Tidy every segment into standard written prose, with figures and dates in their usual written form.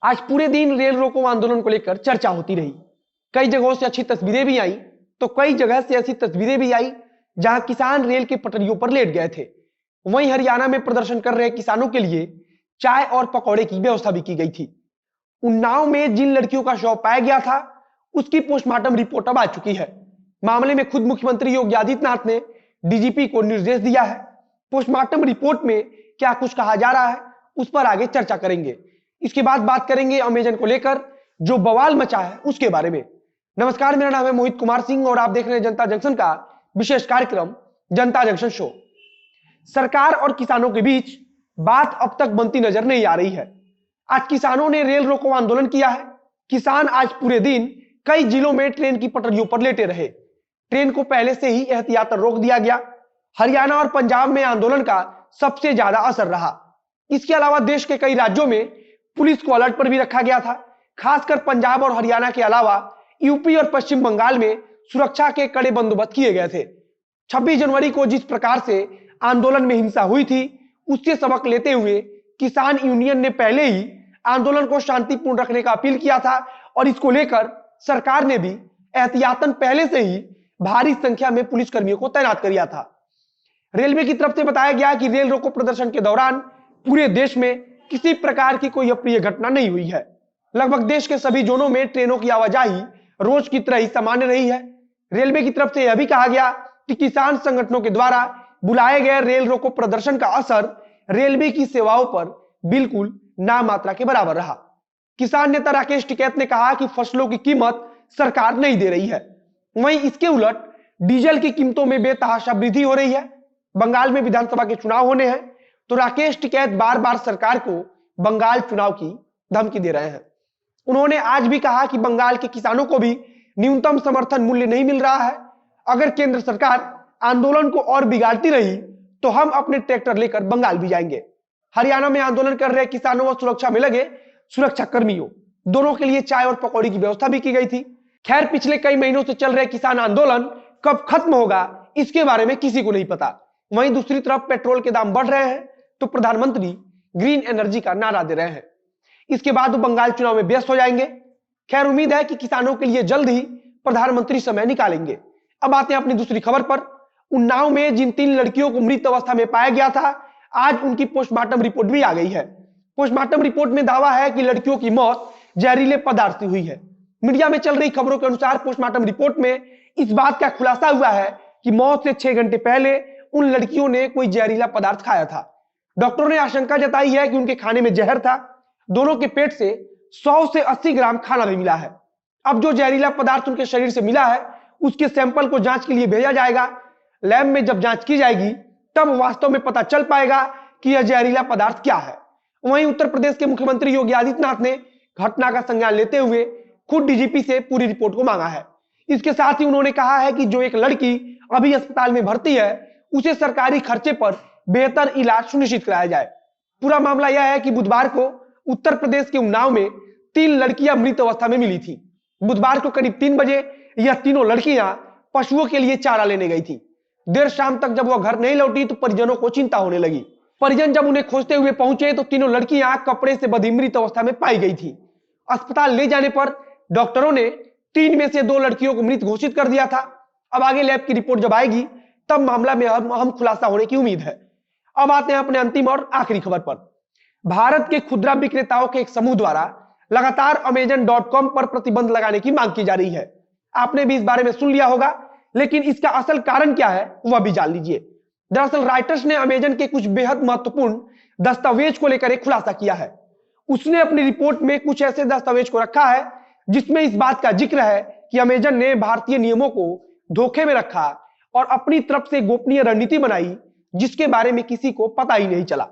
आज पूरे दिन रेल रोको आंदोलन को लेकर चर्चा होती रही। कई जगहों से अच्छी तस्वीरें भी आई, तो कई जगह से ऐसी तस्वीरें भी आई जहां किसान रेल के पटरियों पर लेट गए थे। वहीं हरियाणा में प्रदर्शन कर रहे किसानों के लिए चाय और पकौड़े की व्यवस्था भी की गई थी। उन्नाव में जिन लड़कियों का शव पाया गया था, उसकी पोस्टमार्टम रिपोर्ट अब आ चुकी है। मामले में खुद मुख्यमंत्री योगी आदित्यनाथ ने डीजीपी को निर्देश दिया है। पोस्टमार्टम रिपोर्ट में क्या कुछ कहा जा रहा है, उस पर आगे चर्चा करेंगे। इसके बाद बात करेंगे अमेजन को लेकर जो बवाल मचा है उसके बारे में। नमस्कार, मेरा नाम है मोहित कुमार सिंह और आप देख रहे हैं जनता जंक्शन का विशेष कार्यक्रम जनता जंक्शन शो। सरकार और किसानों के बीच बात अब तक बनती नजर नहीं आ रही है। आज किसानों ने रेल रोको आंदोलन किया है। किसान आज पूरे दिन कई जिलों में ट्रेन की पटरियों पर लेटे रहे। ट्रेन को पहले से ही एहतियातन रोक दिया गया। हरियाणा और पंजाब में आंदोलन का सबसे ज्यादा असर रहा। इसके अलावा देश के कई राज्यों में पुलिस को अलर्ट पर भी रखा गया था। खासकर पंजाब और हरियाणा के अलावा यूपी और पश्चिम बंगाल में सुरक्षा के कड़े बंदोबस्त किए गए थे। 26 जनवरी को जिस प्रकार से आंदोलन में हिंसा हुई थी, उससे सबक लेते हुए किसान यूनियन ने पहले ही आंदोलन को शांतिपूर्ण रखने का अपील किया था और इसको लेकर सरकार ने भी एहतियातन पहले से ही भारी संख्या में पुलिस कर्मियों को तैनात कर दिया था। रेलवे की तरफ से बताया गया कि रेल रोको प्रदर्शन के दौरान पूरे देश में किसी प्रकार की कोई अप्रिय घटना नहीं हुई है। लगभग देश के सभी जोनों में ट्रेनों की आवाजाही रोज की तरह ही सामान्य रही है। रेलवे की तरफ से यह भी कहा गया कि किसान संगठनों के द्वारा बुलाए गए रेल रोको प्रदर्शन का असर रेलवे की सेवाओं पर बिल्कुल ना मात्रा के बराबर रहा। किसान नेता राकेश टिकैत ने कहा कि फसलों की कीमत सरकार नहीं दे रही है। वहीं इसके उलट डीजल की कीमतों में बेतहाशा वृद्धि हो रही है। बंगाल में विधानसभा के चुनाव होने हैं, तो राकेश टिकैत बार बार सरकार को बंगाल चुनाव की धमकी दे रहे हैं। उन्होंने आज भी कहा कि बंगाल के किसानों को भी न्यूनतम समर्थन मूल्य नहीं मिल रहा है। अगर केंद्र सरकार आंदोलन को और बिगाड़ती रही तो हम अपने ट्रैक्टर लेकर बंगाल भी जाएंगे। हरियाणा में आंदोलन कर रहे किसानों व सुरक्षा में लगे सुरक्षा कर्मियों दोनों के लिए चाय और पकौड़ी की व्यवस्था भी की गई थी। खैर, पिछले कई महीनों से चल रहे किसान आंदोलन कब खत्म होगा इसके बारे में किसी को नहीं पता। वहीं दूसरी तरफ पेट्रोल के दाम बढ़ रहे हैं तो प्रधानमंत्री ग्रीन एनर्जी का नारा दे रहे हैं। इसके बाद वो बंगाल चुनाव में व्यस्त हो जाएंगे। खैर, उम्मीद है कि किसानों के लिए जल्द ही प्रधानमंत्री समय निकालेंगे। अब आते हैं अपनी दूसरी खबर पर। उन्नाव में जिन 3 लड़कियों को मृत अवस्था में पाया गया था, आज उनकी पोस्टमार्टम रिपोर्ट भी आ गई है। पोस्टमार्टम रिपोर्ट में दावा है कि लड़कियों की मौत जहरीले पदार्थ से हुई है। मीडिया में चल रही खबरों के अनुसार पोस्टमार्टम रिपोर्ट में इस बात का खुलासा हुआ है कि मौत से 6 घंटे पहले उन लड़कियों ने कोई जहरीला पदार्थ खाया था। डॉक्टरों ने आशंका जताई है कि उनके खाने में जहर था। दोनों के पेट से 100 से 80 ग्राम खाना भी मिला है। अब जो जहरीला पदार्थ उनके शरीर से मिला है, उसके सैंपल को जांच के लिए भेजा जाएगा। लैब में जब जांच की जाएगी तब वास्तव में पता चल पाएगा कि यह जहरीला पदार्थ क्या है। वहीं उत्तर प्रदेश के मुख्यमंत्री योगी आदित्यनाथ ने घटना का संज्ञान लेते हुए खुद डीजीपी से पूरी रिपोर्ट को मांगा है। इसके साथ ही उन्होंने कहा है कि जो एक लड़की अभी अस्पताल में भर्ती है, उसे सरकारी खर्चे पर बेहतर इलाज सुनिश्चित कराया जाए। पूरा मामला यह है कि बुधवार को उत्तर प्रदेश के उन्नाव में 3 लड़कियां मृत अवस्था में मिली थी। बुधवार को करीब 3 बजे यह तीनों लड़कियां पशुओं के लिए चारा लेने गई थी। देर शाम तक जब वह घर नहीं लौटी तो परिजनों को चिंता होने लगी। परिजन जब उन्हें खोजते हुए पहुंचे तो तीनों लड़कियां कपड़े से बंधी मृत अवस्था में पाई गई थी। अस्पताल ले जाने पर डॉक्टरों ने 3 में से 2 लड़कियों को मृत घोषित कर दिया था। अब आगे लैब की रिपोर्ट जब आएगी तब मामला में अहम खुलासा होने की उम्मीद है। अब आते हैं अपने अंतिम और आखिरी खबर पर। भारत के खुदरा विक्रेताओं के एक समूह द्वारा लगातार Amazon.com पर प्रतिबंध लगाने की मांग की जा रही है। आपने भी इस बारे में सुन लिया होगा, लेकिन इसका असल कारण क्या है वह भी जान लीजिए। दरअसल राइटर्स ने अमेजन के कुछ बेहद महत्वपूर्ण दस्तावेज को लेकर एक खुलासा किया है। उसने अपनी रिपोर्ट में कुछ ऐसे दस्तावेज को रखा है जिसमें इस बात का जिक्र है कि अमेजन ने भारतीय नियमों को धोखे में रखा और अपनी तरफ से गोपनीय रणनीति बनाई जिसके बारे में किसी को पता ही नहीं चला।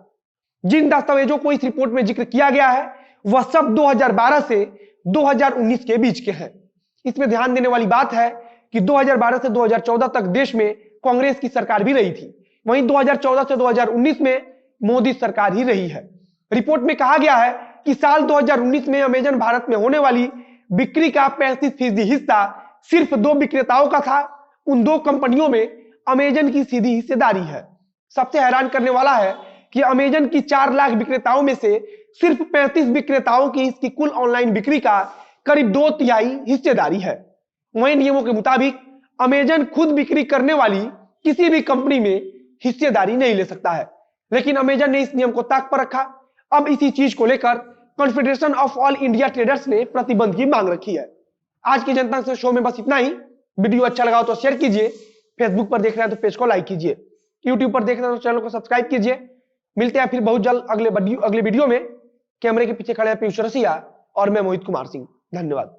जिन दस्तावेजों को इस रिपोर्ट में जिक्र किया गया है वह सब 2012 से 2019 के बीच के हैं। इसमें ध्यान देने वाली बात है कि 2012 से 2014 तक देश में कांग्रेस की सरकार भी रही थी। वहीं 2014 से 2019 में मोदी सरकार ही रही है। रिपोर्ट में कहा गया है कि साल 2019 में अमेजन भारत में होने वाली बिक्री का 35% हिस्सा सिर्फ 2 विक्रेताओं का था। उन 2 कंपनियों में अमेजन की सीधी हिस्सेदारी है। सबसे हैरान करने वाला है कि अमेजन की 4 लाख विक्रेताओं में से सिर्फ 35 विक्रेताओं की इसकी कुल ऑनलाइन बिक्री का करीब 2/3 हिस्सेदारी है। वहीं नियमों के मुताबिक अमेजन खुद बिक्री करने वाली किसी भी कंपनी में हिस्सेदारी नहीं ले सकता है, लेकिन अमेजन ने इस नियम को ताक पर रखा। अब इसी चीज को लेकर confederation of all India traders ने प्रतिबंध की मांग रखी है। आज की जनता से शो में बस इतना ही। वीडियो अच्छा लगा हो तो शेयर कीजिए, फेसबुक पर देख रहे हैं तो पेज को लाइक कीजिए, यूट्यूब पर देख रहे हैं तो चैनल को सब्सक्राइब कीजिए। मिलते हैं फिर बहुत जल्द अगले वीडियो में। कैमरे के पीछे खड़े हैं पीयूष रसिया और मैं मोहित कुमार सिंह। धन्यवाद।